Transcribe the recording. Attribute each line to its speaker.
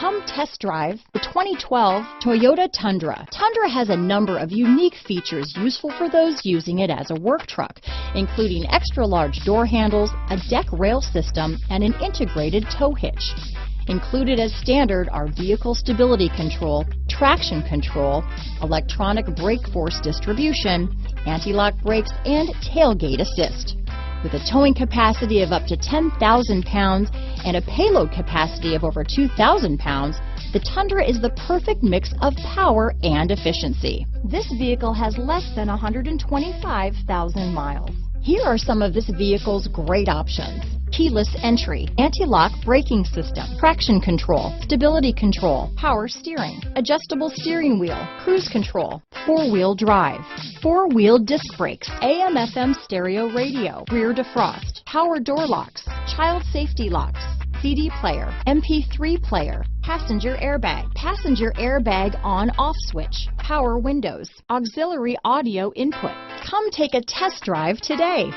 Speaker 1: Come test drive the 2012 Toyota Tundra. Tundra has a number of unique features useful for those using it as a work truck, including extra large door handles, a deck rail system, and an integrated tow hitch. Included as standard are vehicle stability control, traction control, electronic brake force distribution, anti-lock brakes, and tailgate assist. With a towing capacity of up to 10,000 pounds and a payload capacity of over 2,000 pounds, the Tundra is the perfect mix of power and efficiency. This vehicle has less than 125,000 miles. Here are some of this vehicle's great options: keyless entry, anti-lock braking system, traction control, stability control, power steering, adjustable steering wheel, cruise control, four-wheel drive, four-wheel disc brakes, AM/FM stereo radio, rear defrost, power door locks, child safety locks, CD player, MP3 player, passenger airbag on/off switch, power windows, auxiliary audio input. Come take a test drive today.